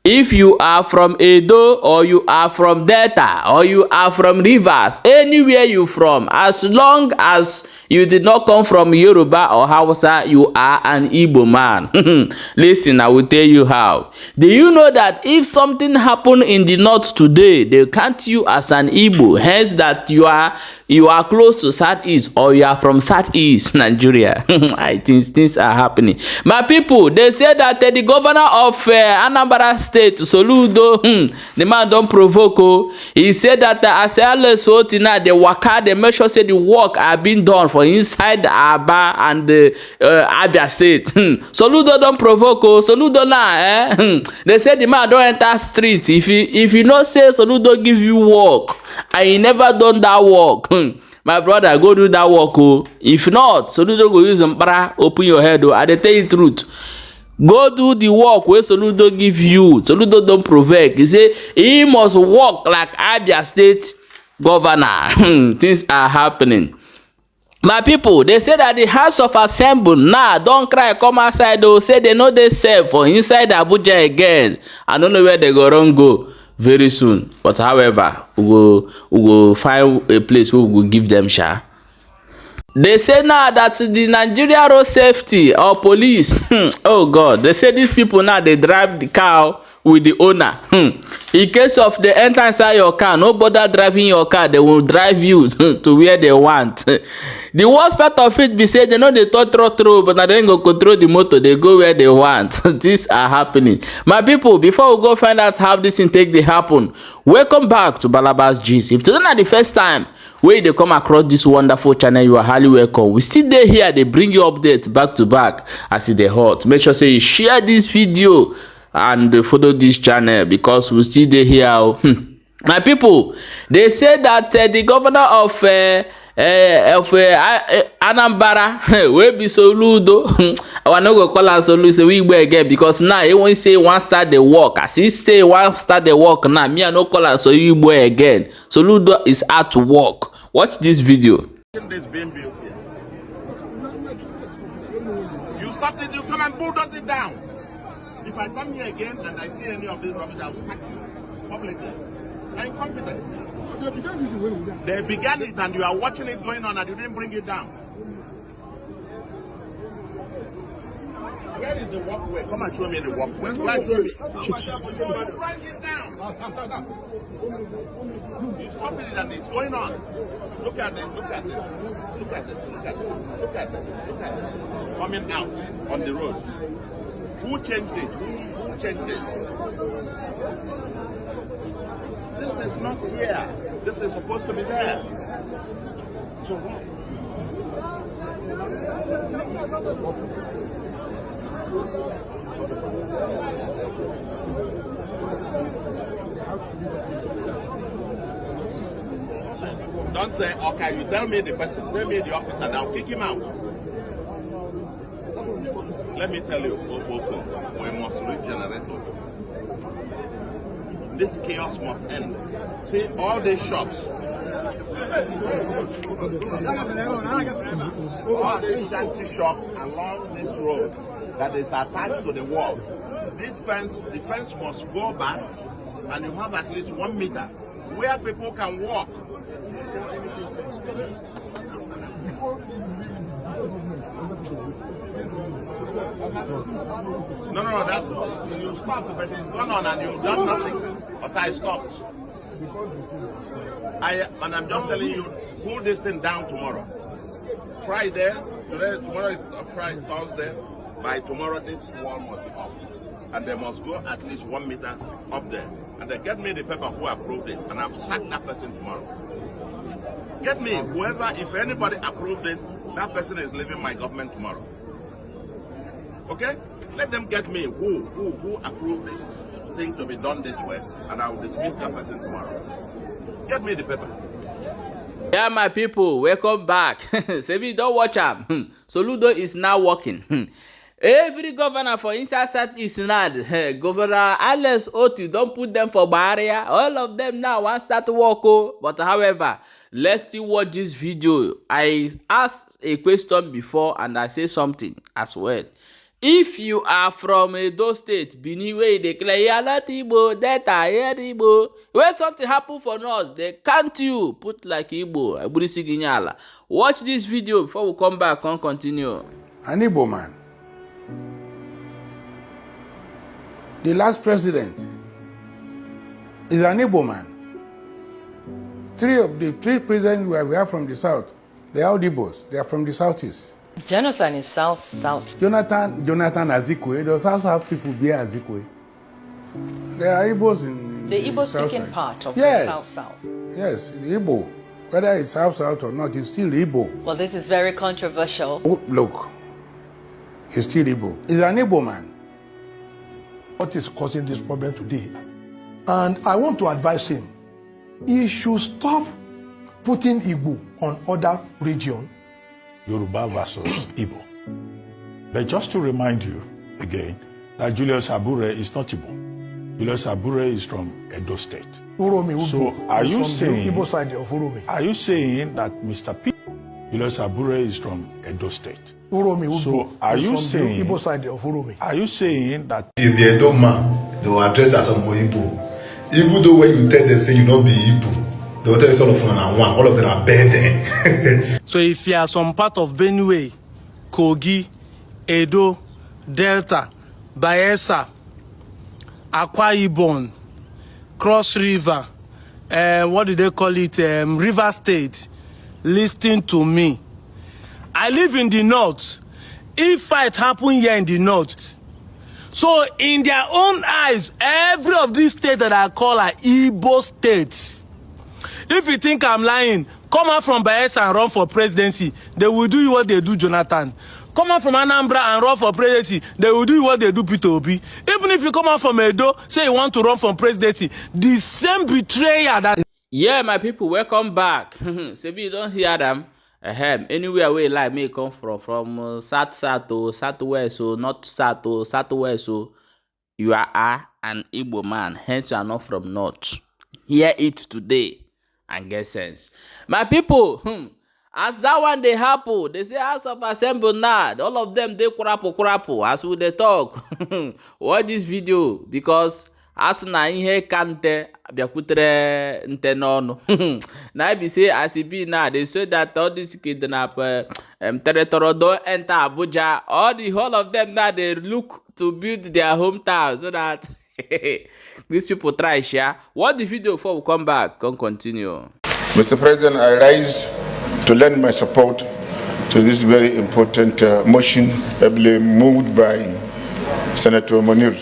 If you are from Edo, or you are from Delta, or you are from Rivers, anywhere you from, as long as you did not come from Yoruba or Hausa, you are an Igbo man. Listen, I will tell you how. Do you know that if something happened in the north today, they count you as an Igbo, hence that you are close to Southeast, or you are from Southeast Nigeria. I think things are happening. My people, they say that the governor of Anambra State, Soludo, the man don't provoke. He said that as now the waka, they make sure say the work are being done for inside Aba and Abia State. Soludo don't provoke. Soludo now, they say the man don't enter street. If you not say Soludo give you work, and he never done that work. My brother, go do that work. Oh. If not, Soludo go use Mbara, open your head. Oh. I tell you the truth. Go do the work where Soludo give you. Soludo don't provoke. He say he must work like Abia State governor. Things are happening. My people, they say that the House of Assembly now don't cry, come outside. They say they know they save for inside Abuja again. I don't know where they go very soon. But however, we will find a place where we will give them share. They say now that the Nigeria road safety or police, oh God, they say these people now, they drive the car with the owner. In case of they enter inside your car, no bother driving your car, they will drive you to where they want. The worst part of it be say they know they throw, but now they ain't go control the motor, they go where they want. These are happening. My people, before we go find out how this intake they happen, welcome back to Balabas Gist. If today not the first time where they come across this wonderful channel, you are highly welcome. We still there here, they bring you updates back to back as it they hot. Make sure say you share this video and follow this channel because we still there here. My people, they say that the governor of Anambra will be Soludo. I no go call am Soludo, say we go again because now he won't say one start the work. As he say one start the work now, me I no call am so you go again. Soludo is out to work. Watch this video. This being built here. You stopped it, you come and bulldoze it down. If I come here again and I see any of these rubbish, I'll sack you publicly. I'm incompetent. They began it and you are watching it going on and you didn't bring it down. Where is the walkway? Come and show me the walkway. Come and show me. Bring it down. You stop it and it's going on. Look at it, look at this. Look at this, look at this, look at this, look at this. Coming out on the road. Who changed it? Who changed this? This is not here. This is supposed to be there. So what? Don't say, okay, you tell me the person, tell me the officer, and I'll kick him out. Let me tell you, we must regenerate. This chaos must end. See, all these shops, all these shanty shops along this road that is attached to the wall, this fence, the fence must go back and you have at least 1 meter where people can walk. No, that's you stopped, but it's gone on and you've done nothing. But I stopped. And I'm just telling you, pull this thing down tomorrow. Friday, tomorrow is Friday, Thursday. By tomorrow, this wall must be off, and they must go at least 1 meter up there. And they get me the paper who approved it, and I'll sack that person tomorrow. Get me whoever, if anybody approved this, that person is leaving my government tomorrow. Okay? Let them get me who approved this thing to be done this way, and I will dismiss that person tomorrow. Get me the paper. Yeah, my people, welcome back. Say don't watch am. Soludo is now working. Every governor for inside Southeast now, Governor Alex Otu, don't put them for barrier. All of them now want start to work. Oh. But however, let's still watch this video. I asked a question before and I say something as well. If you are from Edo State, Benin, where you declare you are not Igbo, Delta, here Igbo. When something happen for us, they count you, put like Igbo. Watch this video before we come back and continue. An Igbo man. The last president is an Igbo man. Three of the three presidents we have from the south, they are all Igbos. They are from the southeast. Jonathan is south. Jonathan Azikwe does also have people bear Azikwe. There are Igbos in the Igbo speaking side. Part of the south. Yes, the Igbo. Whether it's south or not, it's still Igbo. Well, this is very controversial. Oh, look, it's still Igbo. He's an Igbo man. What is causing this problem today? And I want to advise him. He should stop putting Igbo on other regions. Yoruba versus Igbo. But just to remind you again that Julius Abure is not Igbo. Julius Abure is from Edo State. Uromi, so are you saying Igbo side of Uromi? Are you saying that Mr. P. Julius Abure is from Edo State? Uromi, so are you saying Igbo side of Uromi? Are you saying that if the Edo man, they will address as some Igbo, even though when you tell them say you not be Igbo, they will tell you all of them are one, all of them are better. So if you are some part of Benue, Kogi, Edo, Delta, Bayelsa, Akwa Ibom, Cross River, what do they call it, River State, listen to me. I live in the north. If fight happen here in the north, so in their own eyes, every of these states that I call are Igbo states. If you think I'm lying, come out from Bayelsa and run for presidency. They will do you what they do Jonathan. Come out from Anambra and run for presidency. They will do you what they do Peter Obi. Even if you come out from Edo, say you want to run for presidency, the same betrayer that... Yeah, my people, welcome back. Sebi, you don't hear them. Anywhere where like me come from south to southwest, so not south to southwest, so you are an Igbo man, hence you are not from north. Hear it today and get sense. My people, as that one they happen, they say House of Assembly now, all of them they kurapo as we they talk. Watch this video because as na ihe kante biakutere nte n'ọnụ. Now be say as it be now, they say that all these kidnap territory don't enter Abuja. All the whole of them now they look to build their hometown so that these people try share. Watch the video before we come back and continue. Mr. President, I rise to lend my support to this very important motion ably moved by Senator Munir.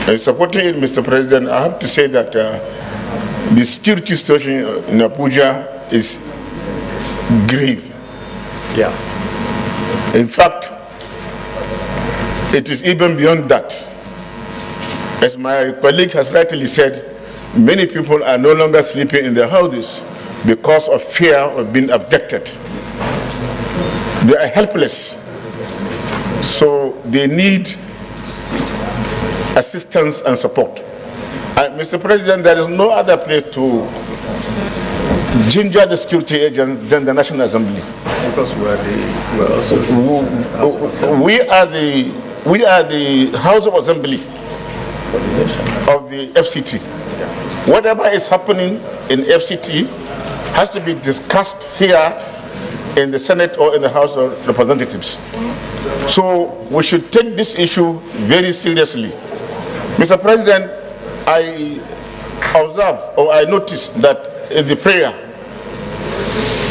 In supporting it, Mr. President, I have to say that the security situation in Abuja is grave. Yeah. In fact, it is even beyond that. As my colleague has rightly said, many people are no longer sleeping in their houses because of fear of being abducted. They are helpless. So they need assistance and support. And Mr. President, there is no other place to ginger the security agents than the National Assembly. Because we are the House of Assembly of the FCT. Whatever is happening in FCT has to be discussed here in the Senate or in the House of Representatives. So we should take this issue very seriously. Mr. President, I observe or I noticed that in the prayer,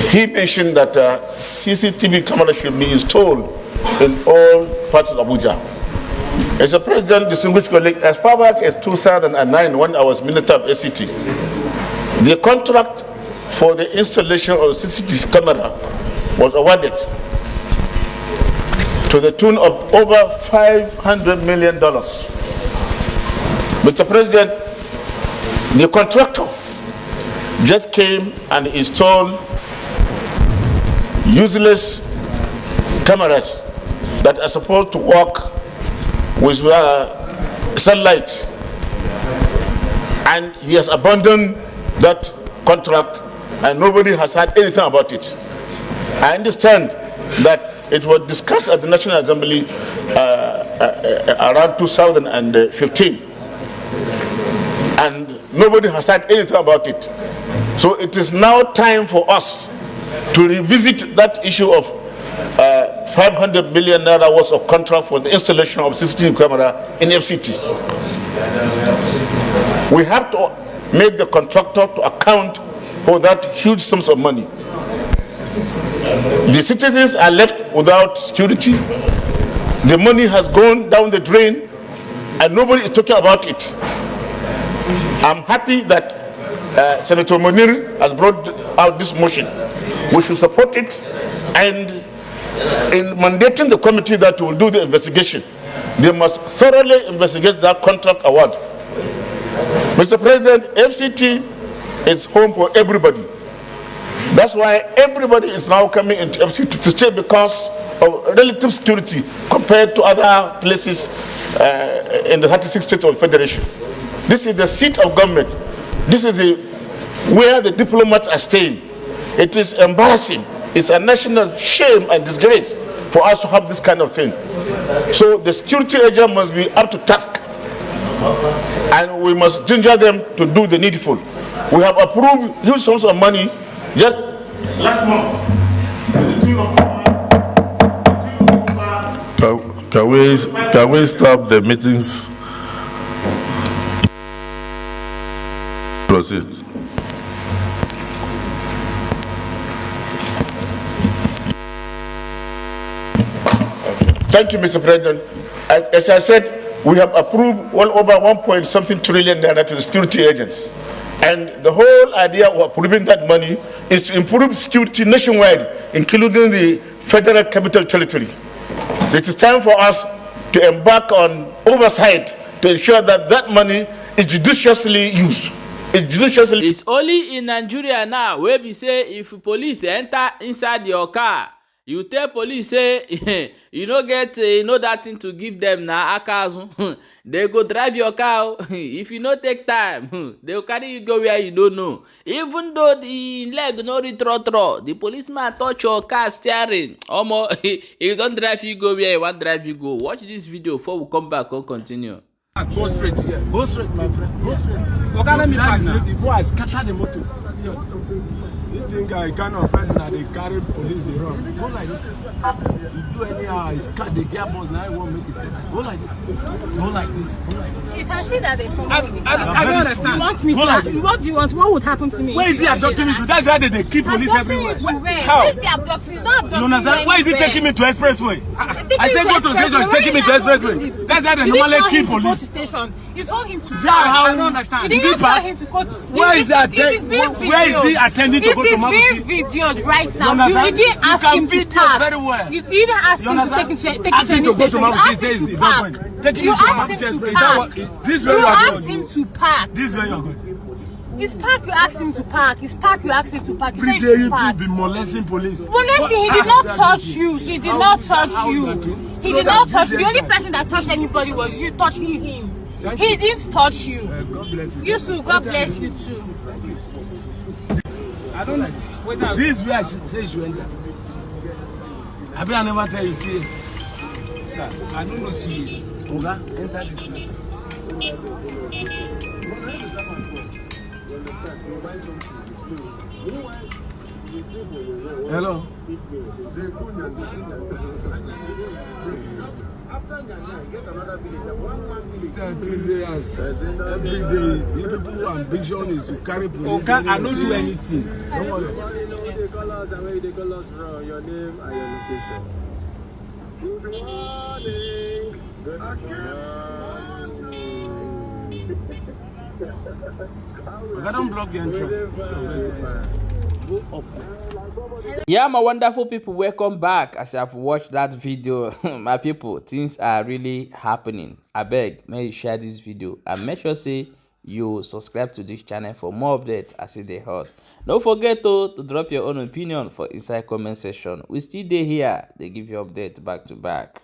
he mentioned that CCTV cameras should be installed in all parts of Abuja. As a president, distinguished colleague, as far back as 2009, when I was Minister of ACT, the contract for the installation of CCTV camera was awarded to the tune of over $500 million. Mr. President, the contractor just came and installed useless cameras that are supposed to work with sunlight, and he has abandoned that contract and nobody has heard anything about it. I understand that it was discussed at the National Assembly around 2015. And nobody has said anything about it. So it is now time for us to revisit that issue of 500 million naira worth of contract for the installation of CCTV camera in FCT. We have to make the contractor to account for that huge sums of money. The citizens are left without security. The money has gone down the drain and nobody is talking about it. I'm happy that Senator Munir has brought out this motion. We should support it, and in mandating the committee that will do the investigation, they must thoroughly investigate that contract award. Mr. President, FCT is home for everybody. That's why everybody is now coming into FCT to stay because of relative security compared to other places in the 36 states of the Federation. This is the seat of government. This is where the diplomats are staying. It is embarrassing. It's a national shame and disgrace for us to have this kind of thing. So the security agent must be up to task, and we must ginger them to do the needful. We have approved huge sums of money just last month. Can we stop the meetings? Proceed. Thank you, Mr. President. As I said, we have approved well over 1.something trillion naira to the security agents. And the whole idea of approving that money is to improve security nationwide, including the Federal Capital Territory. It is time for us to embark on oversight to ensure that that money is judiciously used. It's only in Nigeria now where we say if police enter inside your car, you tell police say you no get that thing to give them na akazu. They go drive your car. If you no take time, they will carry you go where you don't know. Even though the leg no retro, the policeman touch your car steering. Omo, he don't drive you go where he want drive you go. Watch this video before we come back and continue. Go straight here. Go straight, my friend. Go straight. Okay, let me pass now. Before I scatter the motor. You think I kind of person that they carry police they run? Go like this. You do anyhow, it's cut the gearbox now. You won't make it scatter. Go like this. Go like this. Go like this. You can see that there's somebody. I don't understand. You want me go to? Like this. What do you want? What would happen to me? Where is he abducting me to? That's why they keep police everywhere. How? Where is he abducting? He's not abducting. You understand? Why is he taking me to expressway? I said go to station. He's taking me to expressway. That's why they normally keep police. You told him to. I don't understand. You didn't tell him to go to. Where is he attending to go to Mabuchi? It is being videoed right now. You didn't ask him to park. Very well. You didn't ask him to take him to any station. You asked him to park. You asked him to park. You asked him to park. This way you are going. It's park you asked him to park. It's park you asked him to park. Every day you will be molesting police. Molesting, he did not touch you. He did not touch you. He did not touch you. The only person that touched anybody was you touching him. He didn't touch you. God bless you. You too. God bless you too. I don't like this. This is where I should say you should enter. I bet I never tell you see it. Sir, I don't know see it. Oga, enter this place. Hello. Every day, the people ambition is to carry police. Okay, I don't do anything. Don't worry. They call us and where they call us from your name and your location. Good morning. Good morning. I don't block the entrance. Go up. Yeah, my wonderful people, welcome back. As I've watched that video, my people, things are really happening. I beg, may you share this video and make sure say you subscribe to this channel for more updates as it they hot. Don't forget to drop your own opinion for inside comment section. We still there here. They give you update back to back.